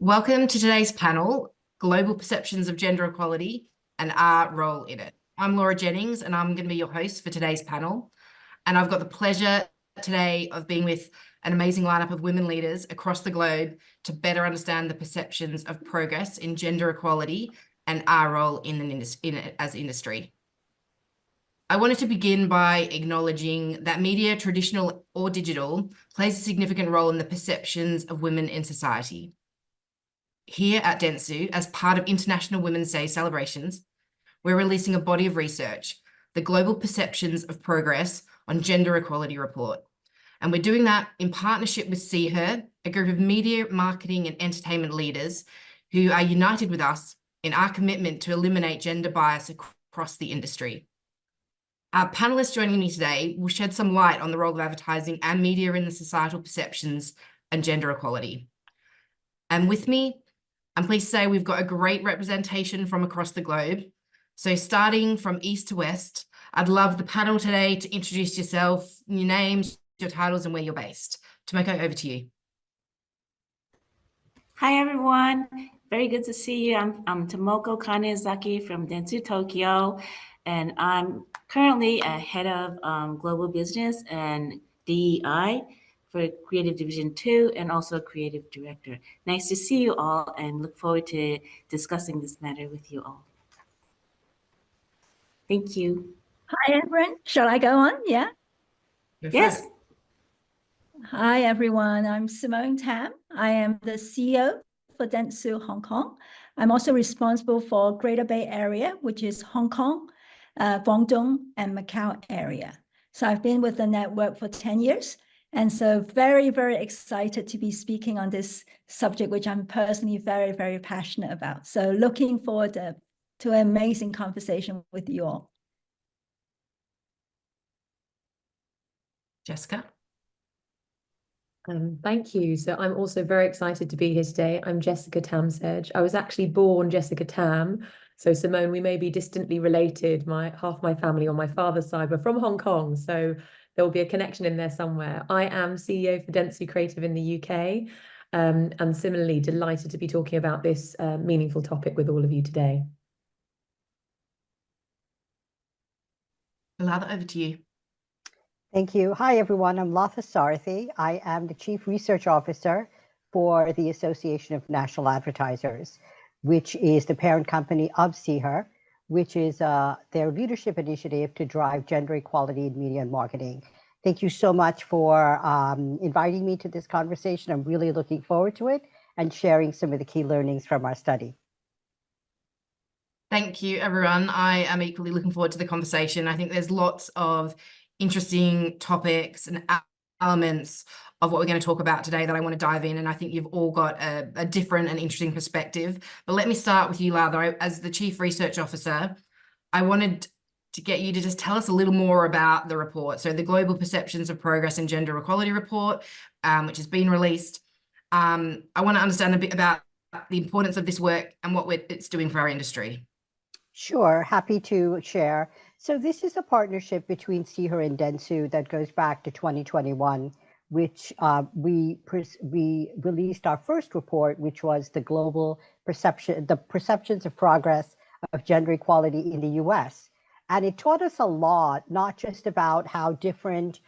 Welcome to today's panel, Global Perceptions of Gender Equality and Our Role in It. I'm Laura Jennings, and I'm going to be your host for today's panel. And I've got the pleasure today of being with an amazing lineup of women leaders across the globe to better understand the perceptions of progress in gender equality and our role in it as industry. I wanted to begin by acknowledging that media, traditional or digital, plays a significant role in the perceptions of women in society. Here at dentsu, as part of International Women's Day celebrations, we're releasing a body of research, the Global Perceptions of Progress on Gender Equality Report. And we're doing that in partnership with SeeHer, a group of media, marketing, and entertainment leaders who are united with us in our commitment to eliminate gender bias across the industry. Our panelists joining me today will shed some light on the role of advertising and media in the societal perceptions and gender equality. And with me, I'm pleased to say we've got a great representation from across the globe. So starting from east to west, I'd love the panel today to introduce yourself, your names, your titles, and where you're based. Tomoko, over to you. Hi, everyone. Very good to see you. I'm Tomoko Kanezaki from Dentsu Tokyo, and I'm currently a head of global business and DEI for Creative Division 2 and also Creative Director. Nice to see you all and look forward to discussing this matter with you all. Thank you. Hi, everyone. Shall I go on? Yeah? Yes. Hi, everyone. I'm Simone Tam. I am the CEO for Dentsu Hong Kong. I'm also responsible for Greater Bay Area, which is Hong Kong, Guangdong, and Macau area. So I've been with the network for 10 years. And so very, very excited to be speaking on this subject, which I'm personally very, very passionate about. So looking forward to an amazing conversation with you all. Jessica? Thank you. So I'm also very excited to be here today. I'm Jessica Tamsedgem. I was actually born Jessica Tam. So Simone, we may be distantly related. Half my family on my father's side were from Hong Kong. So there will be a connection in there somewhere. I am CEO for Dentsu Creative in the UK. And similarly, delighted to be talking about this meaningful topic with all of you today. Latha, over to you. Thank you. Hi, everyone. I'm Latha Sarathy. I am the Chief Research Officer for the Association of National Advertisers, which is the parent company of SeeHer, which is their leadership initiative to drive gender equality in media and marketing. Thank you so much for inviting me to this conversation. I'm really looking forward to it and sharing some of the key learnings from our study. Thank you, everyone. I am equally looking forward to the conversation. I think there's lots of interesting topics and elements of what we're going to talk about today that I want to dive in, and I think you've all got a different and interesting perspective. But let me start with you, Latha. As the Chief Research Officer, I wanted to get you to just tell us a little more about the report. So the Global Perceptions of Progress in Gender Equality report, which has been released. I want to understand a bit about the importance of this work and what it's doing for our industry. Sure, happy to share. So this is a partnership between SeeHer and Dentsu that goes back to 2021, which we released our first report, which was the perceptions of progress of gender equality in the US. And it taught us a lot, not just about how different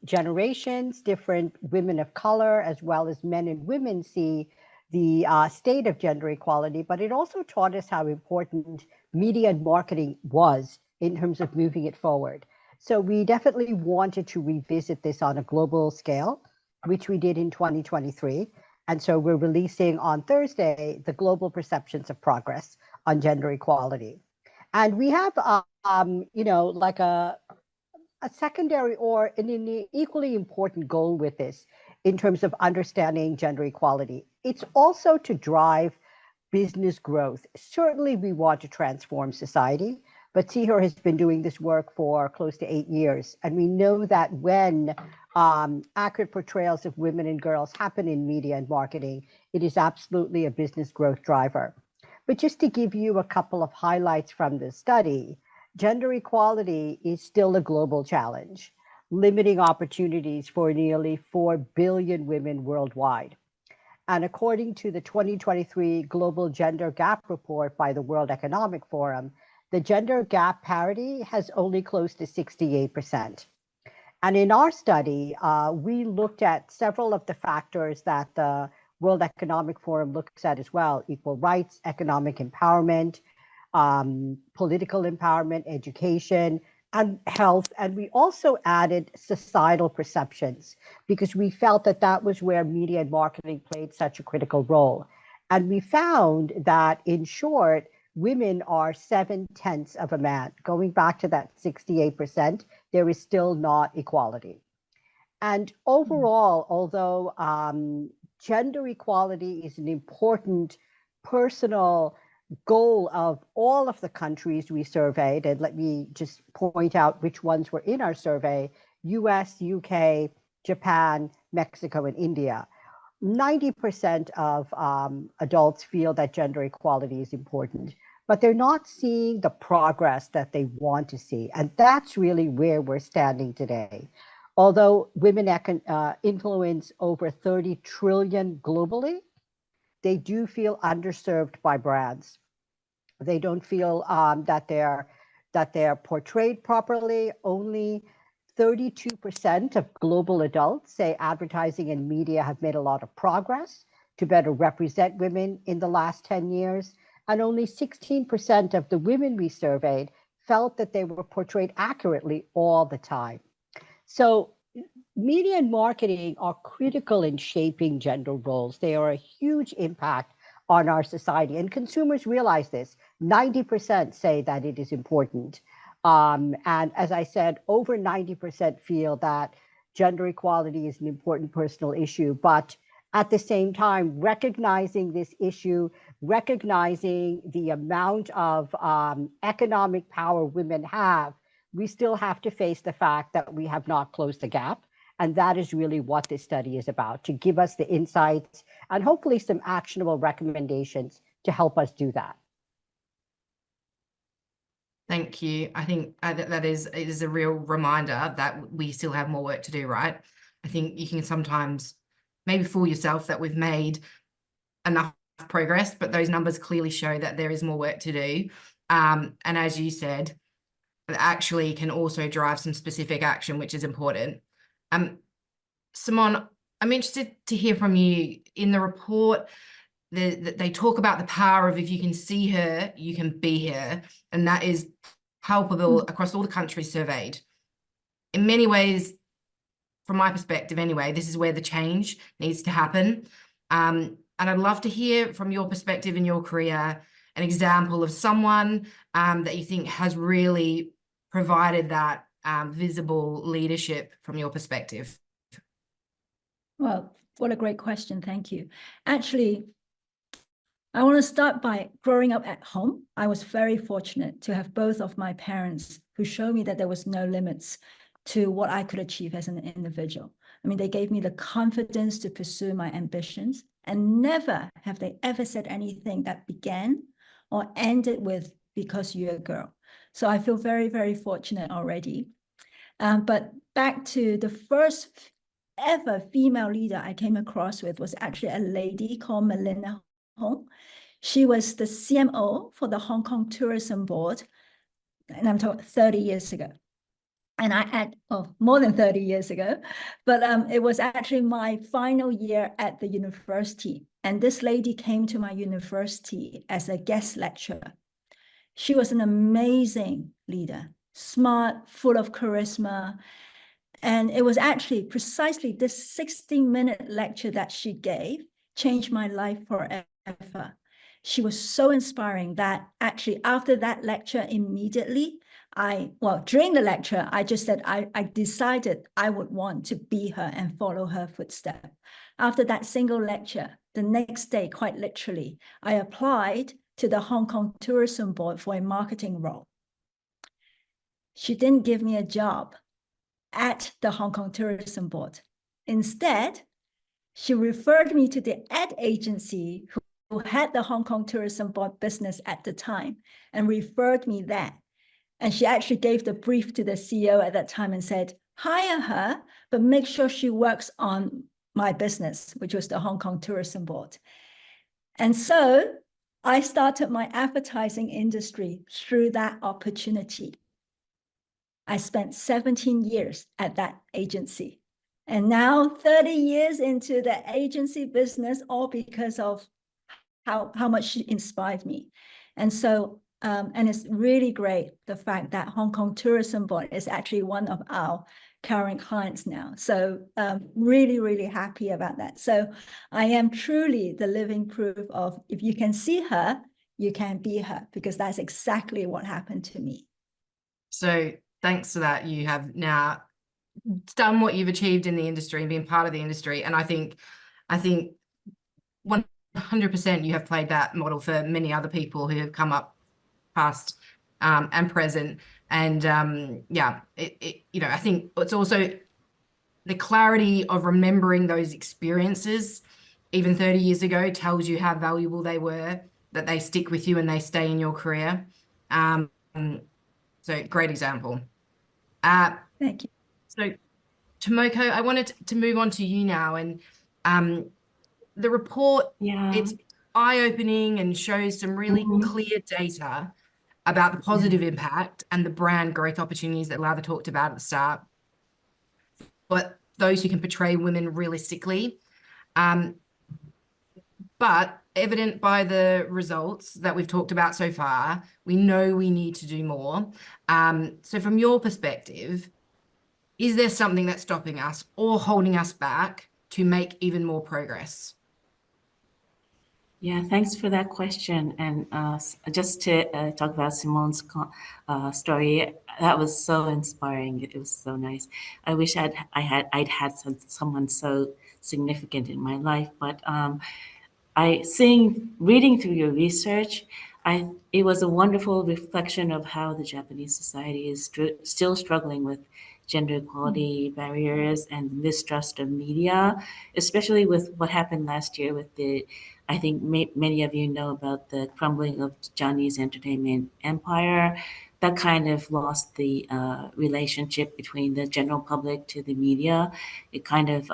generations, different women of color, as well as men and women see the state of gender equality, but it also taught us how important media and marketing was in terms of moving it forward. So we definitely wanted to revisit this on a global scale, which we did in 2023. And so we're releasing on Thursday the Global Perceptions of Progress on Gender Equality. And we have, like a secondary or an equally important goal with this in terms of understanding gender equality. It's also to drive business growth. Certainly we want to transform society, but SeeHer has been doing this work for close to 8 years. And we know that when accurate portrayals of women and girls happen in media and marketing, it is absolutely a business growth driver. But just to give you a couple of highlights from this study, gender equality is still a global challenge, limiting opportunities for nearly 4 billion women worldwide. And according to the 2023 Global Gender Gap Report by the World Economic Forum, the gender gap parity has only close to 68%. And in our study, we looked at several of the factors that the World Economic Forum looks at as well: equal rights, economic empowerment, political empowerment, education, and health. And we also added societal perceptions because we felt that that was where media and marketing played such a critical role. And we found that, in short, women are 7/10 of a man. Going back to that 68%, there is still not equality. And overall, although gender equality is an important personal goal of all of the countries we surveyed, and let me just point out which ones were in our survey: US, UK, Japan, Mexico, and India. 90% of adults feel that gender equality is important, but they're not seeing the progress that they want to see. And that's really where we're standing today. Although women influence over 30 trillion globally, they do feel underserved by brands. They don't feel that they're portrayed properly. Only 32% of global adults say advertising and media have made a lot of progress to better represent women in the last 10 years. And only 16% of the women we surveyed felt that they were portrayed accurately all the time. So media and marketing are critical in shaping gender roles. They are a huge impact on our society, and consumers realize this. 90% say that it is important. And as I said, over 90% feel that gender equality is an important personal issue. But at the same time, recognizing this issue, recognizing the amount of economic power women have, we still have to face the fact that we have not closed the gap. And that is really what this study is about, to give us the insights and hopefully some actionable recommendations to help us do that. Thank you. I think that is a real reminder that we still have more work to do, right? I think you can sometimes maybe fool yourself that we've made enough progress, but those numbers clearly show that there is more work to do. And as you said, it actually can also drive some specific action, which is important. Simone, I'm interested to hear from you. In the report, they talk about the power of, if you can see her, you can be her. And that is palpable across all the countries surveyed. In many ways, from my perspective anyway, this is where the change needs to happen. And I'd love to hear from your perspective in your career, an example of someone that you think has really provided that visible leadership from your perspective. Well, what a great question. Thank you. Actually, I want to start by growing up at home. I was very fortunate to have both of my parents who showed me that there was no limits to what I could achieve as an individual. I mean, they gave me the confidence to pursue my ambitions, and never have they ever said anything that began or ended with, because you're a girl. So I feel very, very fortunate already. But back to the first ever female leader I came across with was actually a lady called Melinda Hong. She was the CMO for the Hong Kong Tourism Board, and I'm talking 30 years ago. And I had, more than 30 years ago, but it was actually my final year at the university. And this lady came to my university as a guest lecturer. She was an amazing leader, smart, full of charisma. And it was actually precisely this 60-minute lecture that she gave changed my life forever. She was so inspiring that actually after that lecture immediately, during the lecture, I just said, I decided I would want to be her and follow her footsteps. After that single lecture, the next day, quite literally, I applied to the Hong Kong Tourism Board for a marketing role. She didn't give me a job at the Hong Kong Tourism Board. Instead, she referred me to the ad agency who had the Hong Kong Tourism Board business at the time and referred me there. And she actually gave the brief to the CEO at that time and said, hire her, but make sure she works on my business, which was the Hong Kong Tourism Board. And so I started my advertising industry through that opportunity. I spent 17 years at that agency. And now 30 years into the agency business, all because of how much she inspired me. And so, and it's really great, the fact that Hong Kong Tourism Board is actually one of our current clients now. So really, really happy about that. So I am truly the living proof of, if you can see her, you can be her, because that's exactly what happened to me. So thanks to that, you have now done what you've achieved in the industry and been part of the industry. And I think 100% you have played that model for many other people who have come up past and present. And yeah, I think it's also the clarity of remembering those experiences even 30 years ago tells you how valuable they were, that they stick with you and they stay in your career. So great example. thank you. So Tomoko, I wanted to move on to you now. And the report, it's eye-opening and shows some really clear data about the positive impact and the brand growth opportunities that Latha talked about at the start, but those who can portray women realistically. But evident by the results that we've talked about so far, we know we need to do more. So from your perspective, is there something that's stopping us or holding us back to make even more progress? Yeah, thanks for that question. And just to talk about Simone's story, that was so inspiring. It was so nice. I wish I'd had someone so significant in my life. But reading through your research, it was a wonderful reflection of how the Japanese society is still struggling with gender equality barriers and mistrust of media, especially with what happened last year with I think many of you know about the crumbling of Johnny's entertainment empire. That kind of lost the relationship between the general public to the media. It kind of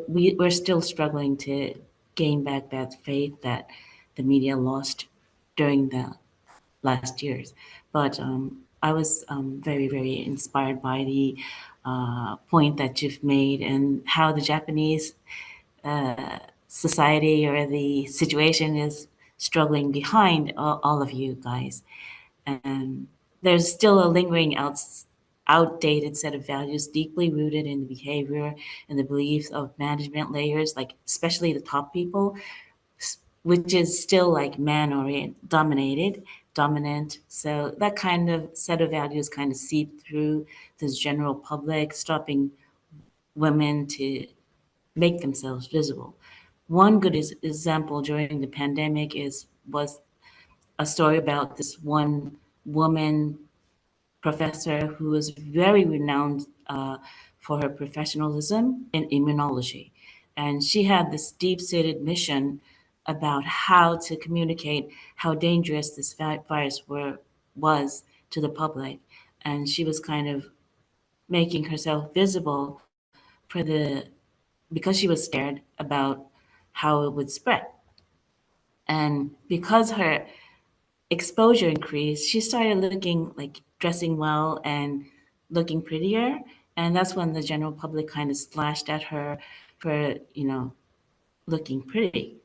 we're still struggling to gain back that faith that the media lost during the last years. But I was very, very inspired by the point that you've made and how the Japanese society or the situation is struggling behind all of you guys. And there's still a lingering outdated set of values deeply rooted in the behavior and the beliefs of management layers, like especially the top people, which is still like dominant. So that kind of set of values kind of seep through this general public, stopping women to make themselves visible. One good example during the pandemic was a story about this one woman professor who was very renowned for her professionalism in immunology. And she had this deep-seated mission about how to communicate how dangerous this virus was to the public. And she was kind of making herself visible because she was scared about how it would spread. And because her exposure increased, she started looking like dressing well and looking prettier. And that's when the general public kind of slashed at her for, looking pretty.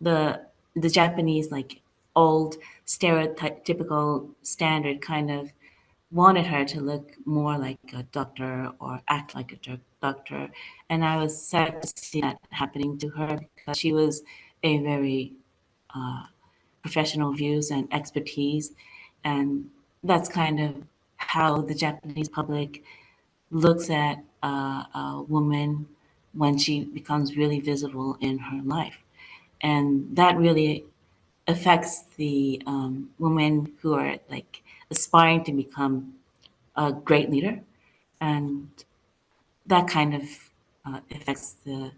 The Japanese like old stereotypical standard kind of wanted her to look more like a doctor or act like a doctor. And I was sad to see that happening to her because she was a very professional views and expertise. And that's kind of how the Japanese public looks at a woman when she becomes really visible in her life. And that really affects the women who are like aspiring to become a great leader. And that kind of affects the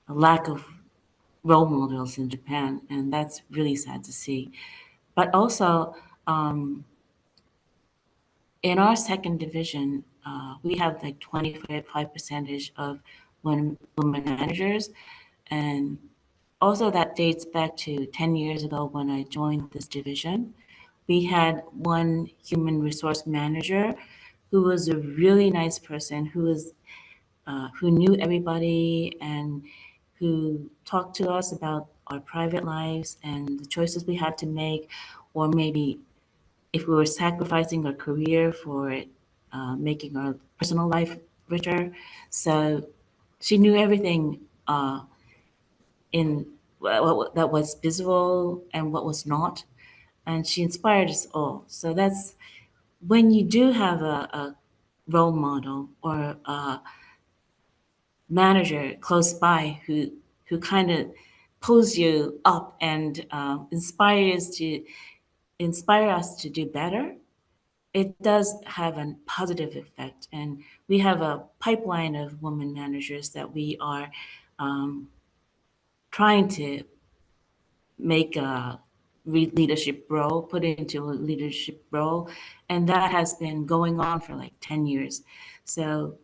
lack of role models in Japan. And that's really sad to see. But also, in our second division, we have like 25% of women managers. And also that dates back to 10 years ago when I joined this division. We had one human resource manager who was a really nice person, who knew everybody and who talked to us about our private lives and the choices we had to make, or maybe if we were sacrificing our career for making our personal life richer. So she knew everything in that was visible and what was not, and she inspired us all. So that's when you do have a role model or a manager close by who kind of pulls you up and inspire us to do better. It does have a positive effect, and we have a pipeline of women managers that we are trying to make a leadership role, put into a leadership role, and that has been going on for like 10 years. So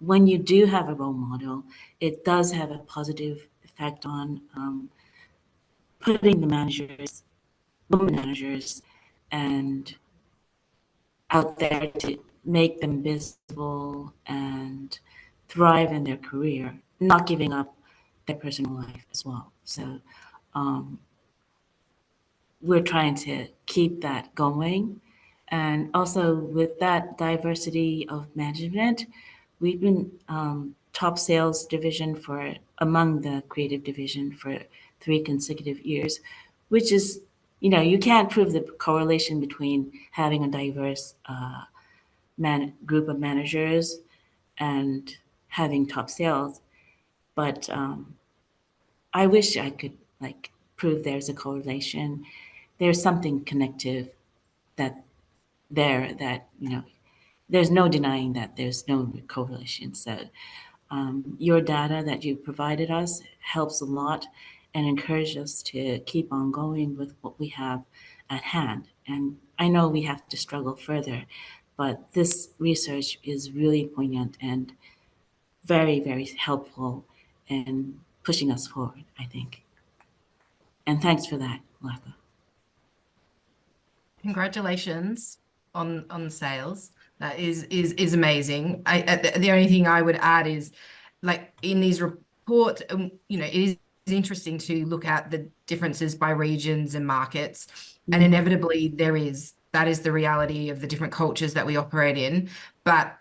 when you do have a role model, it does have a positive effect on putting the women managers, and out there to make them visible and thrive in their career, not giving up their personal life as well. So we're trying to keep that going. And also with that diversity of management, we've been top sales division among the creative division for 3 consecutive years, which is, you can't prove the correlation between having a diverse group of managers and having top sales. But I wish I could prove there's a correlation. There's something connective that there's no denying that there's no correlation. So your data that you provided us helps a lot and encourages us to keep on going with what we have at hand. And I know we have to struggle further, but this research is really poignant and very, very helpful in pushing us forward, I think. And thanks for that, Latha. Congratulations on sales. That is amazing. The only thing I would add is, like, in these reports, it is interesting to look at the differences by regions and markets, and inevitably that is the reality of the different cultures that we operate in. But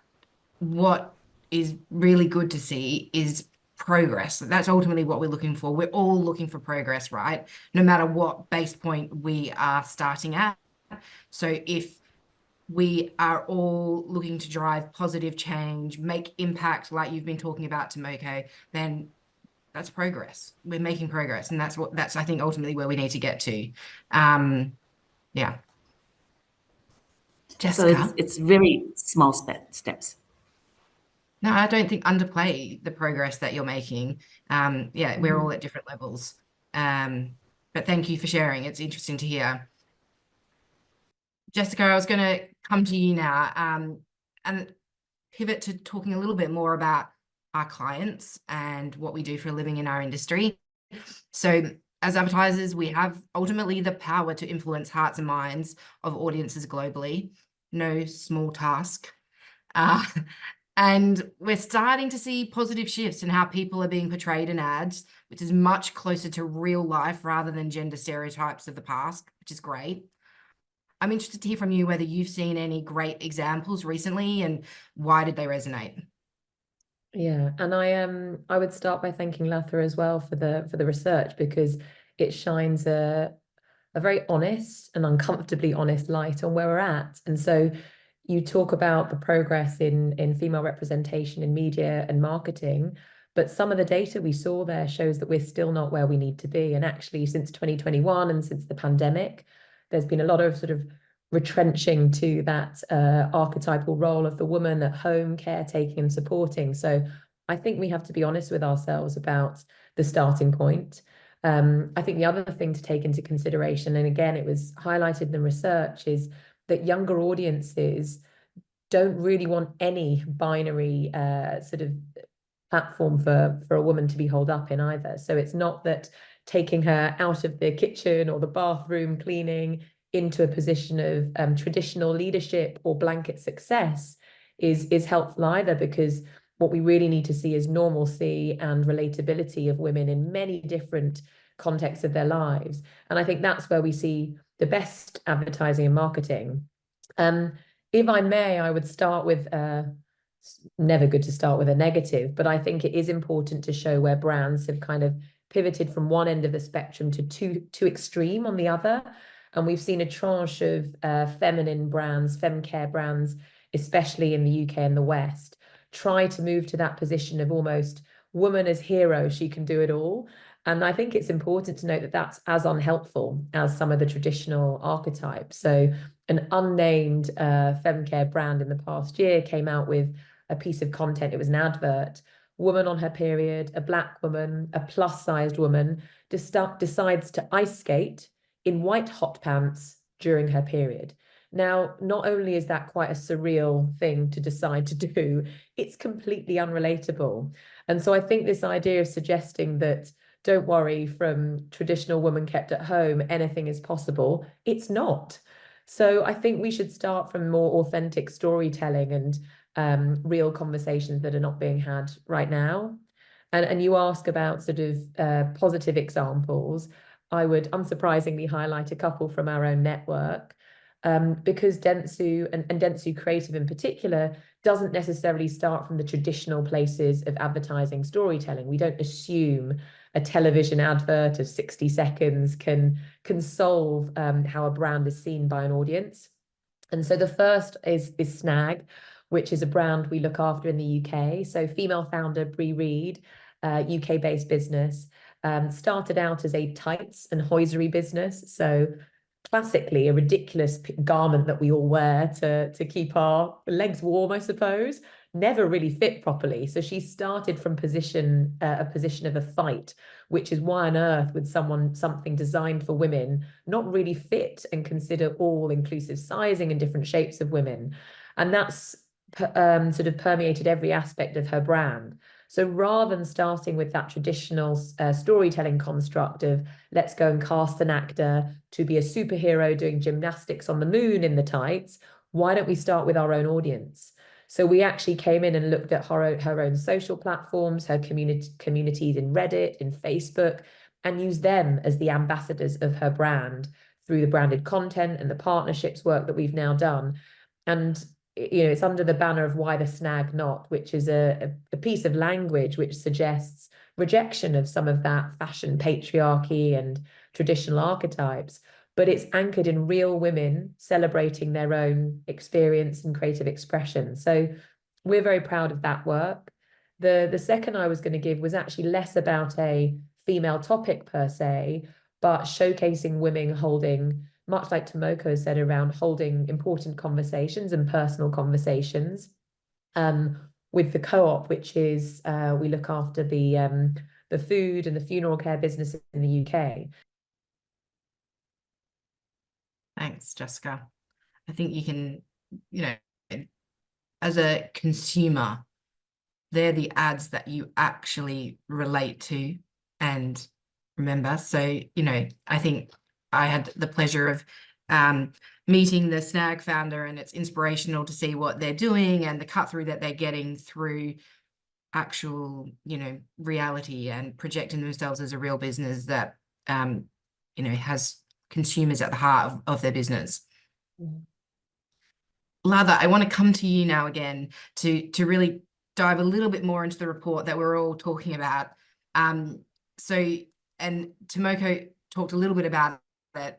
what is really good to see is progress. That's ultimately what we're looking for. We're all looking for progress, right? No matter what base point we are starting at. So if we are all looking to drive positive change, make impact like you've been talking about, Tomoko, then that's progress. We're making progress. And that's I think ultimately where we need to get to. Yeah. Jessica? So it's very small steps. No, I don't think underplay the progress that you're making. Yeah, we're all at different levels. But thank you for sharing. It's interesting to hear. Jessica, I was going to come to you now and pivot to talking a little bit more about our clients and what we do for a living in our industry. So as advertisers, we have ultimately the power to influence hearts and minds of audiences globally. No small task. And we're starting to see positive shifts in how people are being portrayed in ads, which is much closer to real life rather than gender stereotypes of the past, which is great. I'm interested to hear from you whether you've seen any great examples recently and why did they resonate? Yeah, and I would start by thanking Latha as well for the research, because it shines a very honest and uncomfortably honest light on where we're at. And so you talk about the progress in female representation in media and marketing, but some of the data we saw there shows that we're still not where we need to be. And actually, since 2021 and since the pandemic, there's been a lot of sort of retrenching to that archetypal role of the woman at home, caretaking and supporting. So I think we have to be honest with ourselves about the starting point. I think the other thing to take into consideration, and again, it was highlighted in the research, is that younger audiences don't really want any binary sort of platform for a woman to be holed up in either. So it's not that taking her out of the kitchen or the bathroom cleaning into a position of traditional leadership or blanket success is helpful either, because what we really need to see is normalcy and relatability of women in many different contexts of their lives. And I think that's where we see the best advertising and marketing. If I may, I would start with never good to start with a negative, but I think it is important to show where brands have kind of pivoted from one end of the spectrum to too extreme on the other. And we've seen a tranche of feminine brands, femcare brands, especially in the UK and the West, try to move to that position of almost woman as hero, she can do it all. And I think it's important to note that that's as unhelpful as some of the traditional archetypes. So an unnamed femcare brand in the past year came out with a piece of content. It was an advert. Woman on her period, a Black woman, a plus-sized woman, decides to ice skate in white hot pants during her period. Now, not only is that quite a surreal thing to decide to do, it's completely unrelatable. And so I think this idea of suggesting that, don't worry, from traditional woman kept at home, anything is possible, it's not. So I think we should start from more authentic storytelling and real conversations that are not being had right now. And you ask about sort of positive examples. I would unsurprisingly highlight a couple from our own network, because dentsu and dentsu Creative in particular doesn't necessarily start from the traditional places of advertising storytelling. We don't assume a television advert of 60 seconds can solve how a brand is seen by an audience. And so the first is Snag, which is a brand we look after in the UK. So female founder Bree Reed, UK-based business, started out as a tights and hosiery business. So classically a ridiculous garment that we all wear to keep our legs warm, I suppose, never really fit properly. So she started from a position of a fight, which is why on earth would something designed for women not really fit and consider all inclusive sizing and different shapes of women. And that's sort of permeated every aspect of her brand. So rather than starting with that traditional storytelling construct of let's go and cast an actor to be a superhero doing gymnastics on the moon in the tights, why don't we start with our own audience? So we actually came in and looked at her own social platforms, her communities in Reddit, in Facebook, and used them as the ambassadors of her brand through the branded content and the partnerships work that we've now done. And it's under the banner of Why the Snag Not, which is a piece of language which suggests rejection of some of that fashion patriarchy and traditional archetypes, but it's anchored in real women celebrating their own experience and creative expression. So we're very proud of that work. The second I was going to give was actually less about a female topic per se, but showcasing women holding, much like Tomoko said, around holding important conversations and personal conversations, with the Co-op, which is we look after the food and the funeral care business in the UK. Thanks, Jessica. I think you can, as a consumer, they're the ads that you actually relate to and remember. So, I think I had the pleasure of meeting the Snag founder, and it's inspirational to see what they're doing and the cut through that they're getting through actual, reality and projecting themselves as a real business that, has consumers at the heart of their business. Latha, I want to come to you now again to really dive a little bit more into the report that we're all talking about. And Tomoko talked a little bit about it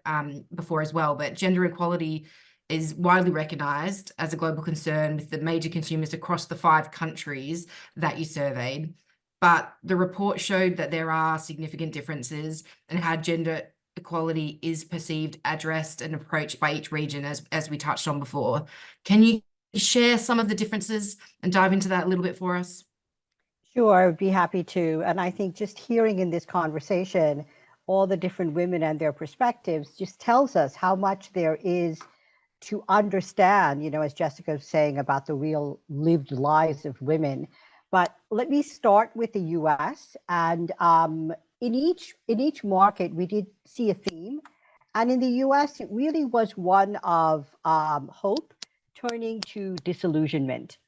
before as well, but gender equality is widely recognized as a global concern with the major consumers across the 5 countries that you surveyed. But the report showed that there are significant differences in how gender equality is perceived, addressed, and approached by each region, as we touched on before. Can you share some of the differences and dive into that a little bit for us? Sure, I would be happy to. And I think just hearing in this conversation all the different women and their perspectives just tells us how much there is to understand, as Jessica was saying about the real lived lives of women. But let me start with the US. And in each market, we did see a theme. And in the US, it really was one of hope turning to disillusionment.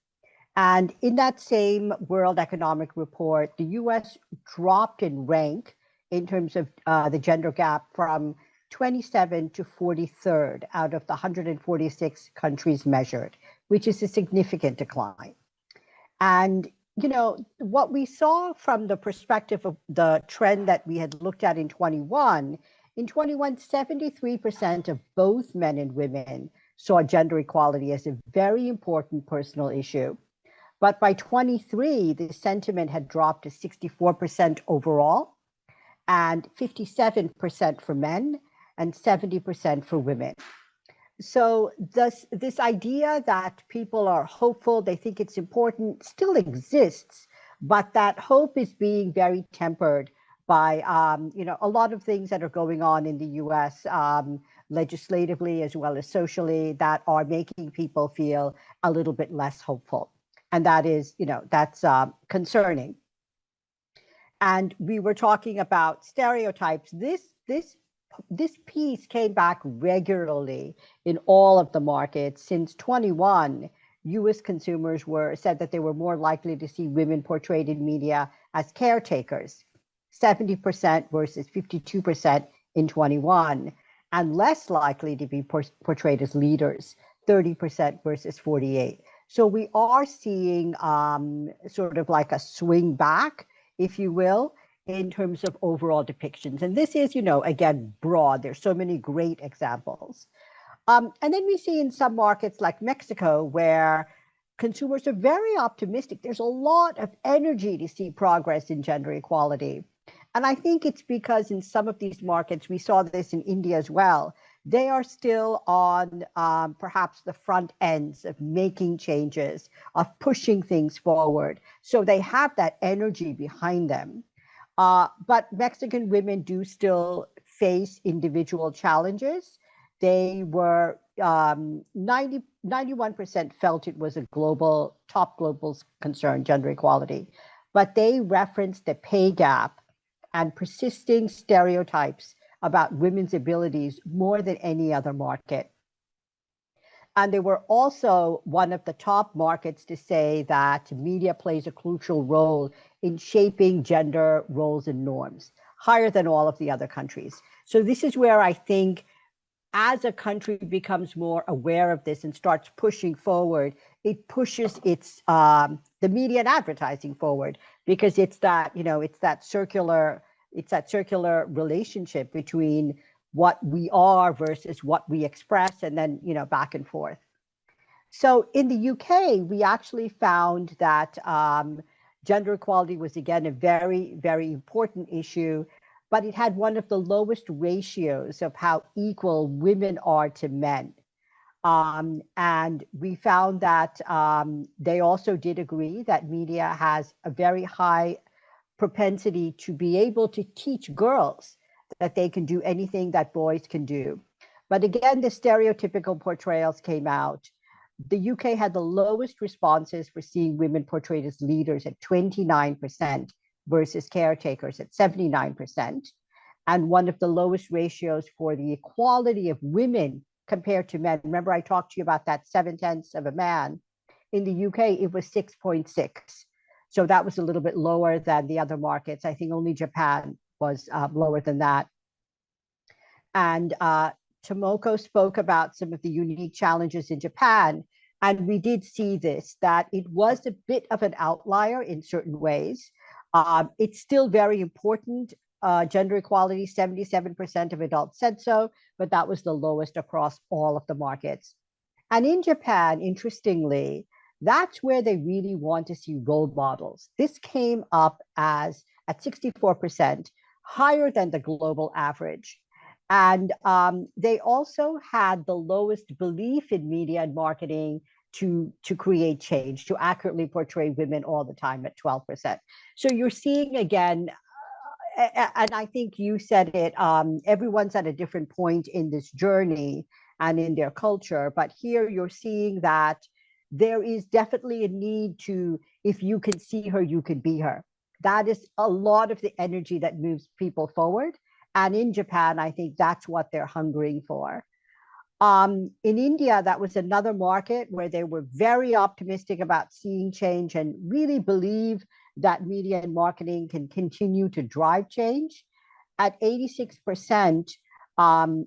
And in that same World Economic Report, the US dropped in rank in terms of the gender gap from 27 to 43rd out of the 146 countries measured, which is a significant decline. And what we saw from the perspective of the trend that we had looked at in 21, 73% of both men and women saw gender equality as a very important personal issue. But by 23, the sentiment had dropped to 64% overall, and 57% for men and 70% for women. So this idea that people are hopeful, they think it's important, still exists, but that hope is being very tempered by a lot of things that are going on in the US legislatively as well as socially that are making people feel a little bit less hopeful. And that is, that's concerning. And we were talking about stereotypes. This piece came back regularly in all of the markets. Since 21, US consumers said that they were more likely to see women portrayed in media as caretakers, 70% versus 52% in 21, and less likely to be portrayed as leaders, 30% versus 48. So we are seeing sort of like a swing back, if you will, in terms of overall depictions. And this is, again, broad. There's so many great examples. And then we see in some markets like Mexico, where consumers are very optimistic. There's a lot of energy to see progress in gender equality. And I think it's because in some of these markets, we saw this in India as well, they are still on perhaps the front ends of making changes, of pushing things forward. So they have that energy behind them. But Mexican women do still face individual challenges. They were 91% felt it was a top global concern, gender equality. But they referenced the pay gap and persisting stereotypes about women's abilities more than any other market. And they were also one of the top markets to say that media plays a crucial role in shaping gender roles and norms, higher than all of the other countries. So this is where I think as a country becomes more aware of this and starts pushing forward, it pushes the media and advertising forward, because it's that, it's that circular relationship between what we are versus what we express, and then, back and forth. So in the UK, we actually found that gender equality was, again, a very, very important issue, but it had one of the lowest ratios of how equal women are to men. And we found that they also did agree that media has a very high propensity to be able to teach girls that they can do anything that boys can do. But again, the stereotypical portrayals came out. The UK had the lowest responses for seeing women portrayed as leaders at 29% versus caretakers at 79%. And one of the lowest ratios for the equality of women compared to men. Remember, I talked to you about that 7/10 of a man. In the UK, it was 6.6. So that was a little bit lower than the other markets. I think only Japan was lower than that. And Tomoko spoke about some of the unique challenges in Japan. And we did see this, that it was a bit of an outlier in certain ways. It's still very important. Gender equality, 77% of adults said so, but that was the lowest across all of the markets. And in Japan, interestingly, that's where they really want to see role models. This came up as at 64%, higher than the global average. And they also had the lowest belief in media and marketing to create change, to accurately portray women all the time at 12%. So you're seeing, again, and I think you said it, everyone's at a different point in this journey. and in their culture. But here you're seeing that there is definitely a need to, if you can see her, you can be her. That is a lot of the energy that moves people forward. And in Japan, I think that's what they're hungering for. In India, that was another market where they were very optimistic about seeing change and really believe that media and marketing can continue to drive change. At 86%,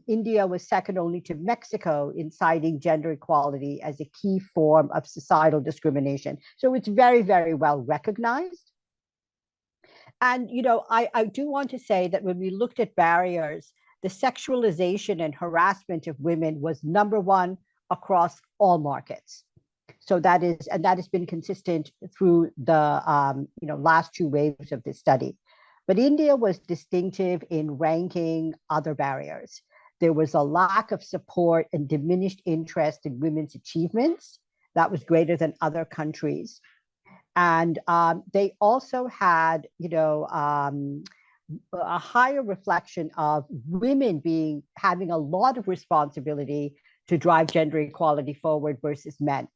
India was second only to Mexico in citing gender equality as a key form of societal discrimination. So it's very, very well recognized. And, I do want to say that when we looked at barriers, the sexualization and harassment of women was number one across all markets. So that has been consistent through the last two waves of this study. But India was distinctive in ranking other barriers. There was a lack of support and diminished interest in women's achievements that was greater than other countries. And they also had, a higher reflection of women having a lot of responsibility to drive gender equality forward versus men.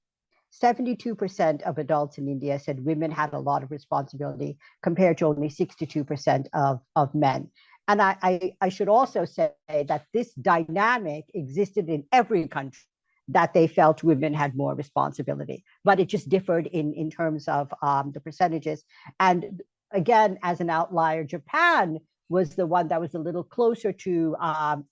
72% of adults in India said women had a lot of responsibility compared to only 62% of men. And I should also say that this dynamic existed in every country, that they felt women had more responsibility, but it just differed in terms of the percentages. And again, as an outlier, Japan was the one that was a little closer to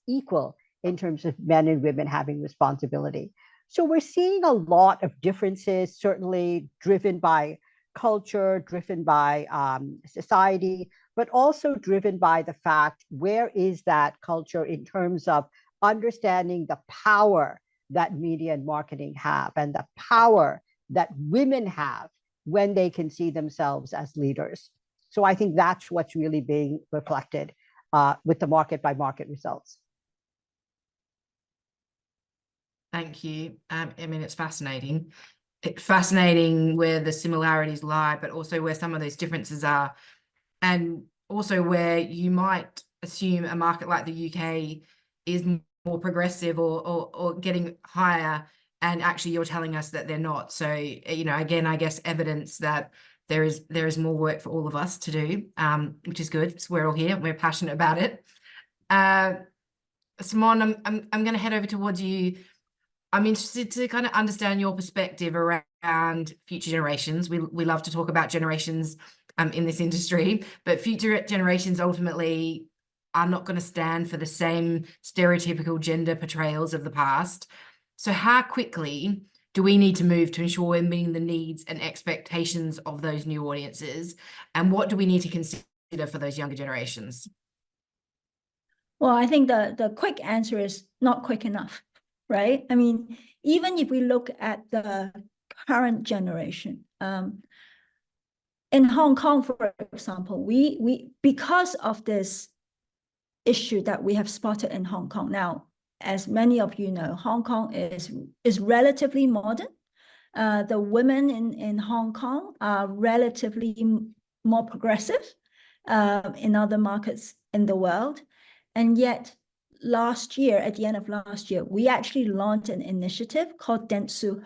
equal in terms of men and women having responsibility. So we're seeing a lot of differences, certainly driven by culture, driven by society, but also driven by the fact, where is that culture in terms of understanding the power that media and marketing have and the power that women have when they can see themselves as leaders. So I think that's what's really being reflected with the market by market results. Thank you. I mean, it's fascinating. It's fascinating where the similarities lie, but also where some of those differences are. And also where you might assume a market like the UK is more progressive or getting higher, and actually you're telling us that they're not. So, again, I guess evidence that there is more work for all of us to do, which is good. So we're all here. We're passionate about it. Simone, I'm going to head over towards you. I'm interested to kind of understand your perspective around future generations. We love to talk about generations in this industry, but future generations ultimately are not going to stand for the same stereotypical gender portrayals of the past. So how quickly do we need to move to ensure we're meeting the needs and expectations of those new audiences? And what do we need to consider for those younger generations? Well, I think the quick answer is not quick enough, right? I mean, even if we look at the current generation, in Hong Kong, for example, we because of this issue that we have spotted in Hong Kong. Now, as many of you know, Hong Kong is relatively modern. The women in Hong Kong are relatively more progressive in other markets in the world. And yet, last year, at the end of last year, we actually launched an initiative called dentsu.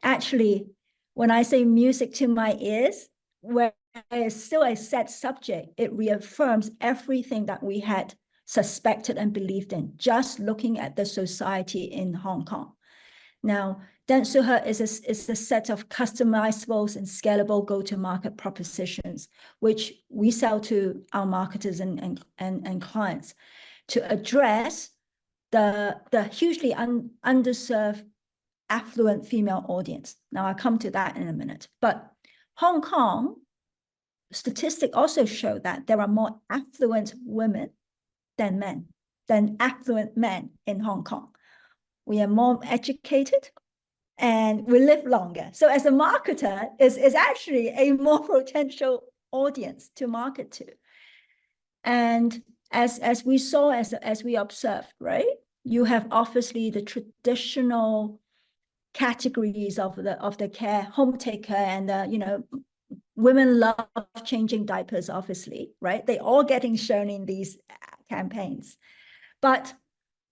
Actually, when I say music to my ears, where it's still a set subject, it reaffirms everything that we had suspected and believed in, just looking at the society in Hong Kong. Now, dentsu is a set of customizable and scalable go-to-market propositions, which we sell to our marketers and clients to address the hugely underserved affluent female audience. Now, I'll come to that in a minute. But Hong Kong statistics also show that there are more affluent women than men, than affluent men in Hong Kong. We are more educated and we live longer. So as a marketer, is actually a more potential audience to market to. And as we saw, as we observed, right? You have obviously the traditional categories of the care, home taker, and women love changing diapers, obviously, right? They all getting shown in these campaigns. But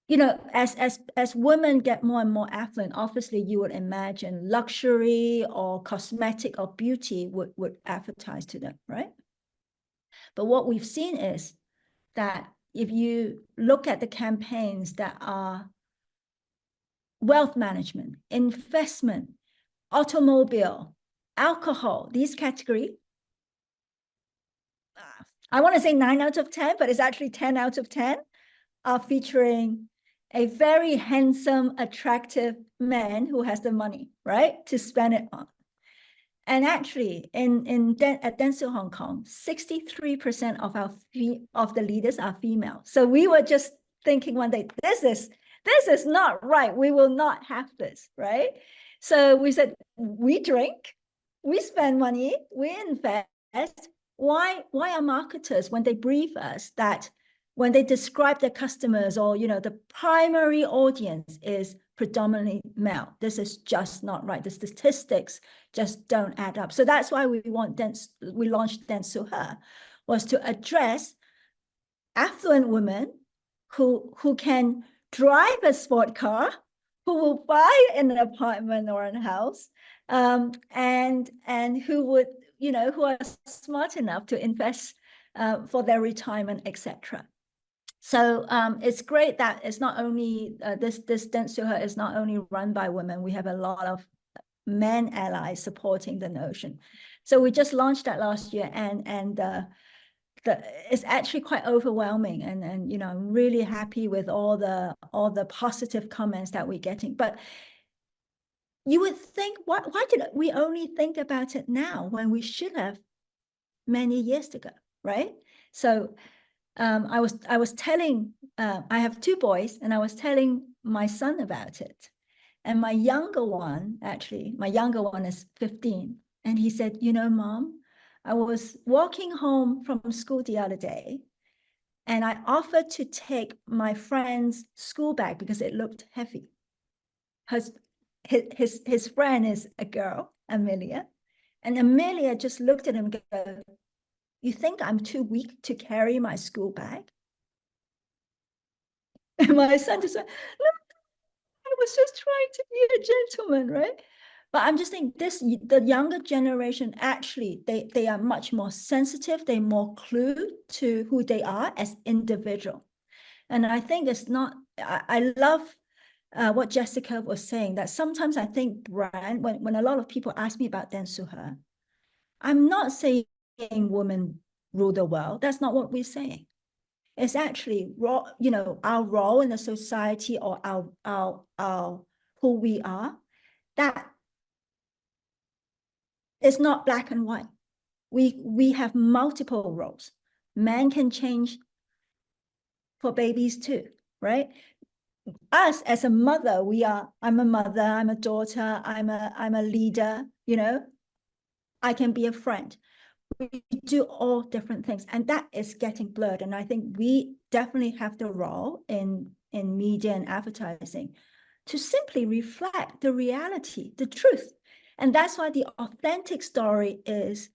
you know, as women get more and more affluent, obviously you would imagine luxury or cosmetic or beauty would advertise to them, right? But what we've seen is that if you look at the campaigns that are wealth management, investment, automobile, alcohol, these categories, I want to say 9 out of 10, but it's actually 10 out of 10 are featuring a very handsome, attractive man who has the money, right, to spend it on. And actually, at Dentsu Hong Kong, 63% of the leaders are female. So we were just thinking one day, this is not right. We will not have this, right? So we said, we drink, we spend money, we invest. Why are marketers, when they brief us, that when they describe their customers, or the primary audience is predominantly male, this is just not right. The statistics just don't add up. So that's why we launched SeeHer, was to address affluent women who can drive a sport car, who will buy an apartment or a house, and who would, who are smart enough to invest for their retirement, etc. So it's great that it's not only this SeeHer is not only run by women. We have a lot of men allies supporting the notion. So we just launched that last year, and it's actually quite overwhelming, and I'm really happy with all the positive comments that we're getting. But you would think, why did we only think about it now when we should have many years ago, right? So I was telling, I have 2 boys, and I was telling my son about it. And my younger one is 15. And he said, Mom, I was walking home from school the other day, and I offered to take my friend's school bag because it looked heavy. His friend is a girl, Amelia. And Amelia just looked at him and go, you think I'm too weak to carry my school bag? And my son just went, no, I was just trying to be a gentleman, right? But I'm just saying the younger generation, actually, they are much more sensitive. They're more clued to who they are as individual. And I think it's not, I love what Jessica was saying, that sometimes I think when a lot of people ask me about SeeHer, I'm not saying women rule the world. That's not what we're saying. It's actually our role in the society, or our who we are. That is not black and white. We have multiple roles. Men can change for babies too, right? Us as a mother, I'm a mother, I'm a daughter, I'm a leader, I can be a friend. We do all different things, and that is getting blurred. And I think we definitely have the role in media and advertising to simply reflect the reality, the truth. And that's why the authentic story is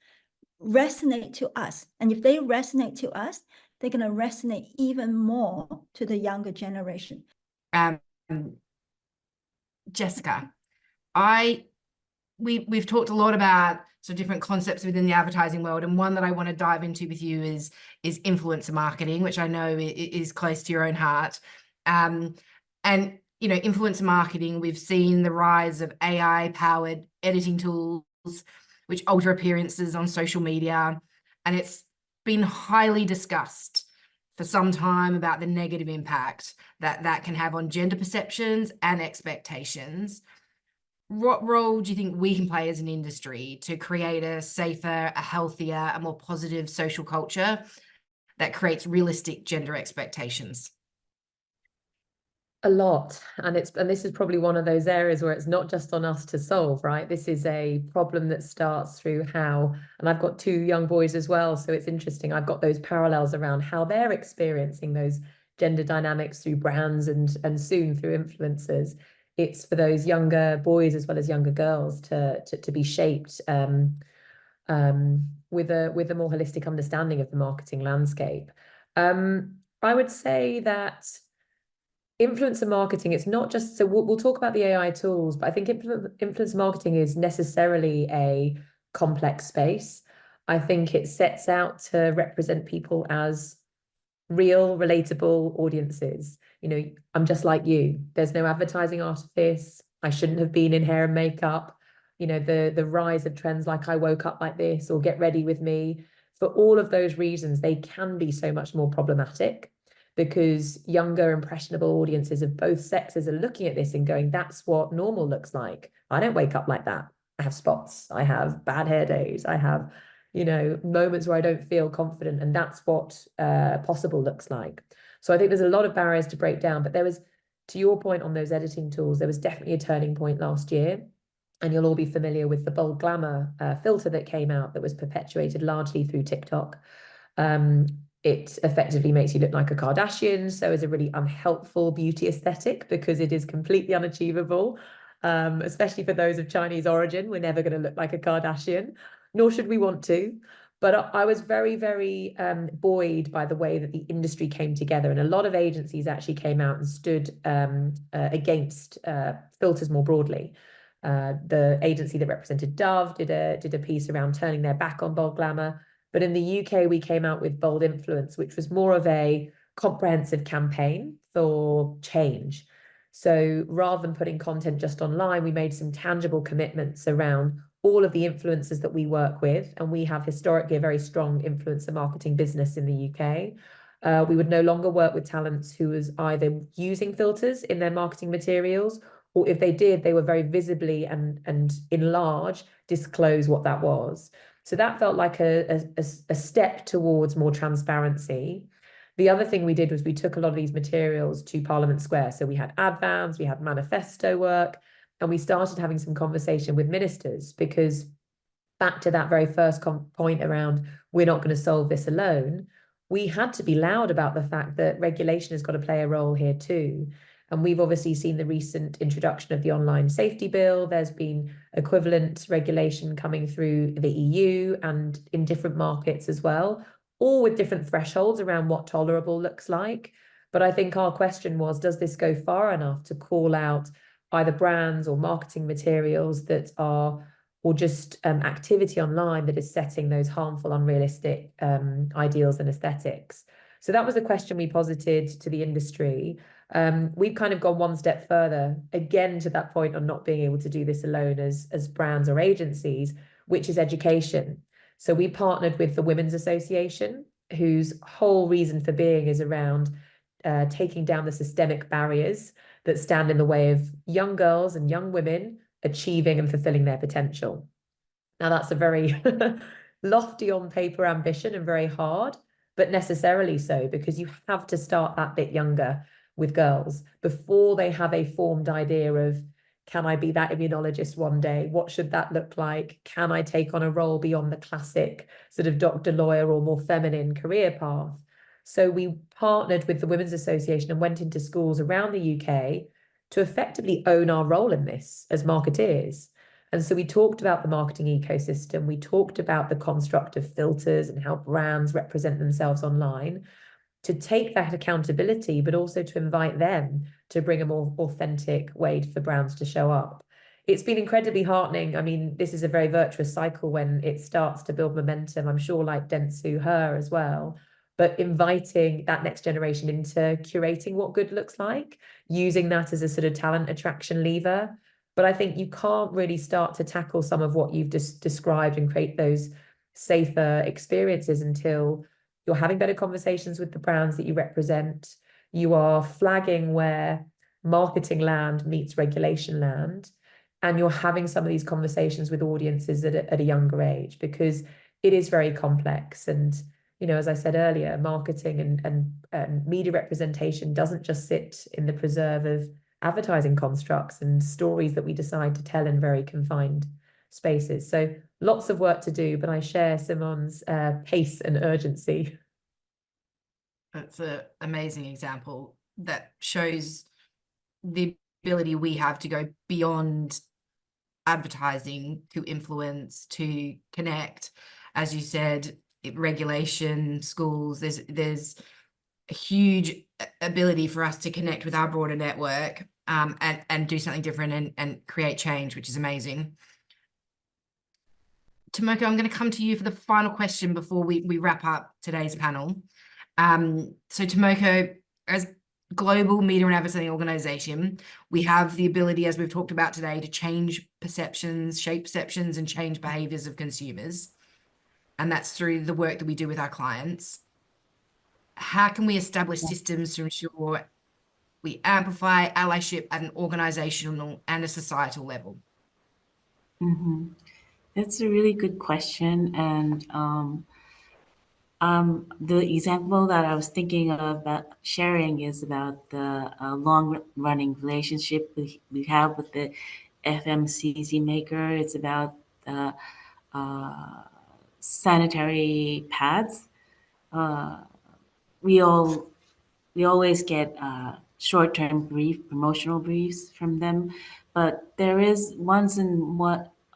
resonate to us. And if they resonate to us, they're going to resonate even more to the younger generation. Jessica, we've talked a lot about sort of different concepts within the advertising world, and one that I want to dive into with you is influencer marketing, which I know is close to your own heart. And influencer marketing, we've seen the rise of AI-powered editing tools which alter appearances on social media, and it's been highly discussed for some time about the negative impact that can have on gender perceptions and expectations. What role do you think we can play as an industry to create a safer, a healthier, a more positive social culture that creates realistic gender expectations? A lot. And this is probably one of those areas where it's not just on us to solve, right? This is a problem that starts through and I've got 2 young boys as well, so it's interesting. I've got those parallels around how they're experiencing those gender dynamics through brands and soon through influencers. It's for those younger boys as well as younger girls to be shaped with a more holistic understanding of the marketing landscape. I would say that influencer marketing, it's not just, so we'll talk about the AI tools, but I think influencer marketing is necessarily a complex space. I think it sets out to represent people as real, relatable audiences. You know, I'm just like you. There's no advertising artifice. I shouldn't have been in hair and makeup. You know, the rise of trends like I woke up like this or get ready with me. For all of those reasons, they can be so much more problematic because younger, impressionable audiences of both sexes are looking at this and going, that's what normal looks like. I don't wake up like that. I have spots. I have bad hair days. I have, you know, moments where I don't feel confident. And that's what possible looks like. So I think there's a lot of barriers to break down. But there was, to your point on those editing tools, there was definitely a turning point last year. And you'll all be familiar with the bold glamour filter that came out that was perpetuated largely through TikTok. It effectively makes you look like a Kardashian, so is a really unhelpful beauty aesthetic because it is completely unachievable, especially for those of Chinese origin. We're never going to look like a Kardashian, nor should we want to. But I was very, very buoyed by the way that the industry came together. And a lot of agencies actually came out and stood against filters more broadly. The agency that represented Dove did a piece around turning their back on bold glamour. But in the UK, we came out with Bold Influence, which was more of a comprehensive campaign for change. So rather than putting content just online, we made some tangible commitments around all of the influencers that we work with. And we have historically a very strong influencer marketing business in the UK. We would no longer work with talents who was either using filters in their marketing materials, or if they did, they were very visibly and in large disclose what that was. So that felt like a step towards more transparency. The other thing we did was we took a lot of these materials to Parliament Square. So we had ad vans, we had manifesto work, and we started having some conversation with ministers, because back to that very first point around we're not going to solve this alone, we had to be loud about the fact that regulation has got to play a role here too. And we've obviously seen the recent introduction of the online safety bill. There's been equivalent regulation coming through the EU and in different markets as well, all with different thresholds around what tolerable looks like. But I think our question was, does this go far enough to call out either brands or marketing materials that are, or just activity online that is setting those harmful, unrealistic ideals and aesthetics? So that was a question we posited to the industry. We've kind of gone one step further, again, to that point on not being able to do this alone as brands or agencies, which is education. So we partnered with the Women's Association, whose whole reason for being is around taking down the systemic barriers that stand in the way of young girls and young women achieving and fulfilling their potential. Now, that's a very lofty on paper ambition and very hard, but necessarily so, because you have to start that bit younger with girls before they have a formed idea of, can I be that immunologist one day? What should that look like? Can I take on a role beyond the classic sort of doctor, lawyer, or more feminine career path? So we partnered with the Women's Association and went into schools around the UK to effectively own our role in this as marketeers. And so we talked about the marketing ecosystem. We talked about the construct of filters and how brands represent themselves online, to take that accountability, but also to invite them to bring a more authentic way for brands to show up. It's been incredibly heartening. I mean, this is a very virtuous cycle when it starts to build momentum, I'm sure, like dentsu, SeeHer as well, but inviting that next generation into curating what good looks like, using that as a sort of talent attraction lever. But I think you can't really start to tackle some of what you've just described and create those safer experiences until you're having better conversations with the brands that you represent. You are flagging where marketing land meets regulation land, and you're having some of these conversations with audiences at a younger age, because it is very complex. And, you know, as I said earlier, marketing and media representation doesn't just sit in the preserve of advertising constructs and stories that we decide to tell in very confined spaces. So lots of work to do, but I share Simone's pace and urgency. That's an amazing example that shows the ability we have to go beyond advertising to influence, to connect. As you said, regulation, schools, there's a huge ability for us to connect with our broader network, and do something different and create change, which is amazing. Tomoko, I'm going to come to you for the final question before we wrap up today's panel. So Tomoko, as global media and advertising organization, we have the ability, as we've talked about today, to change perceptions, shape perceptions, and change behaviors of consumers. And that's through the work that we do with our clients. How can we establish systems to ensure we amplify allyship at an organizational and a societal level? That's a really good question. And the example that I was thinking of about sharing is about the long-running relationship we have with the FMCG maker. It's about the sanitary pads. We always get short-term promotional briefs from them, but there is once in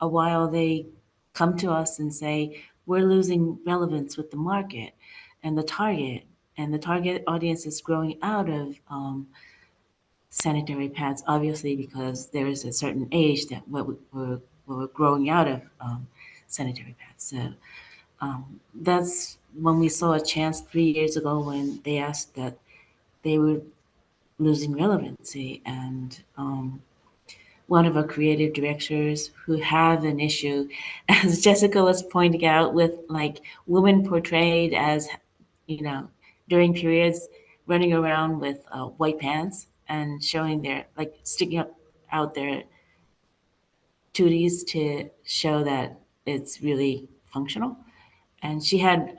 a while they come to us and say, we're losing relevance with the market and the target audience is growing out of sanitary pads, obviously, because there is a certain age that we're growing out of sanitary pads. So that's when we saw a chance 3 years ago when they asked that they were losing relevancy. And one of our creative directors who have an issue, as Jessica was pointing out, with like women portrayed as, during periods running around with white pants and showing their, like sticking out their tooties to show that it's really functional. And she had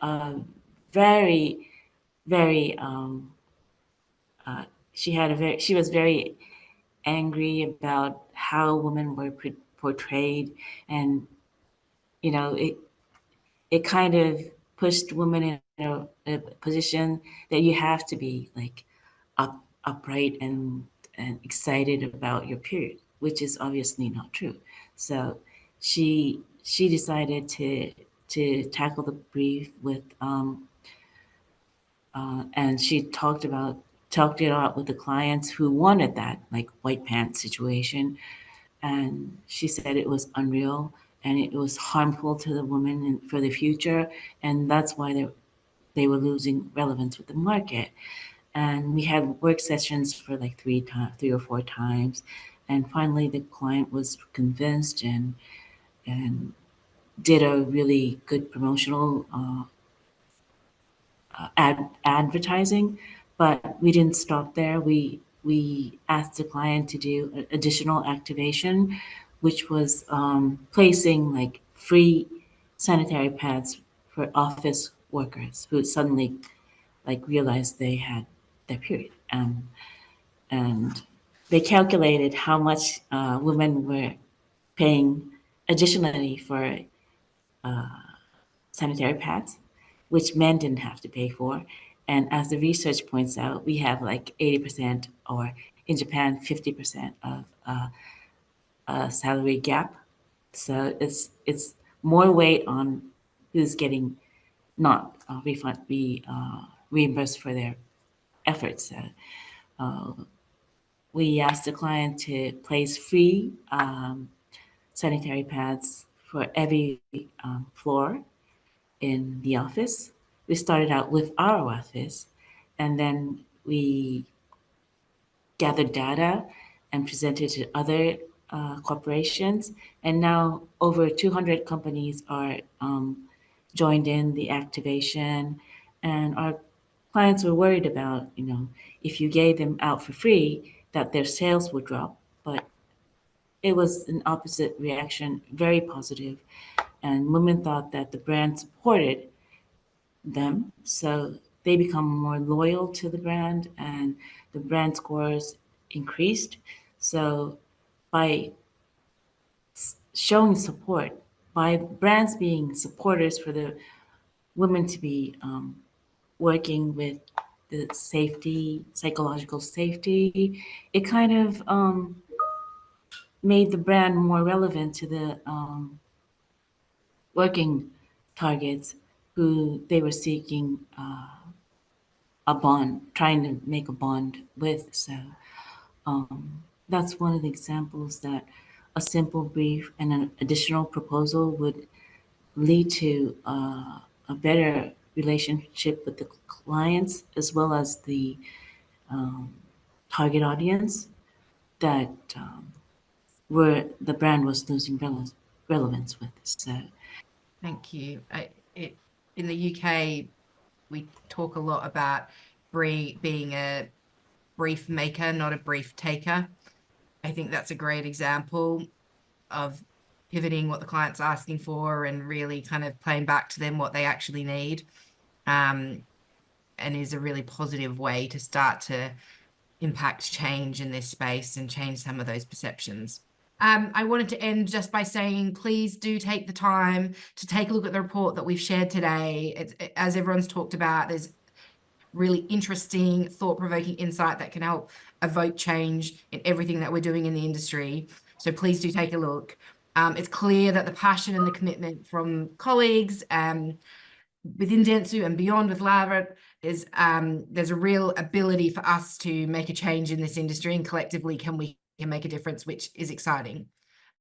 very, very, she was very angry about how women were portrayed, and it kind of pushed women in a position that you have to be like upright and excited about your period, which is obviously not true. So she decided to tackle the brief with and she talked it out with the clients who wanted that like white pants situation. And she said it was unreal and it was harmful to the women for the future. And that's why they were losing relevance with the market. And we had work sessions for like 3 or 4 times. And finally the client was convinced and did a really good promotional advertising, but we didn't stop there. We asked the client to do additional activation, which was placing like free sanitary pads for office workers who suddenly like realized they had their period. And they calculated how much women were paying additionally for sanitary pads, which men didn't have to pay for. And as the research points out, we have like 80%, or in Japan, 50% of a salary gap. So it's more weight on who's getting not reimbursed for their efforts. We asked the client to place free sanitary pads for every floor in the office. We started out with our office, and then we gathered data and presented to other corporations. And now over 200 companies are joined in the activation. And our clients were worried about, if you gave them out for free, that their sales would drop. But it was an opposite reaction, very positive. And women thought that the brand supported them, so they become more loyal to the brand and the brand scores increased. So by showing support, by brands being supporters for the women to be working with the safety, psychological safety, it kind of made the brand more relevant to the working targets who they were seeking a bond, trying to make a bond with. So that's one of the examples that a simple brief and an additional proposal would lead to a better relationship with the clients as well as the target audience that where the brand was losing relevance with. So Thank you. In the UK, we talk a lot about being a brief maker, not a brief taker. I think that's a great example of pivoting what the client's asking for and really kind of playing back to them what they actually need. And is a really positive way to start to impact change in this space and change some of those perceptions. I wanted to end just by saying, please do take the time to take a look at the report that we've shared today. As everyone's talked about, there's really interesting, thought-provoking insight that can help evoke change in everything that we're doing in the industry. So please do take a look. It's clear that the passion and the commitment from colleagues within dentsu and beyond with Laura is there's a real ability for us to make a change in this industry, and collectively we can make a difference, which is exciting.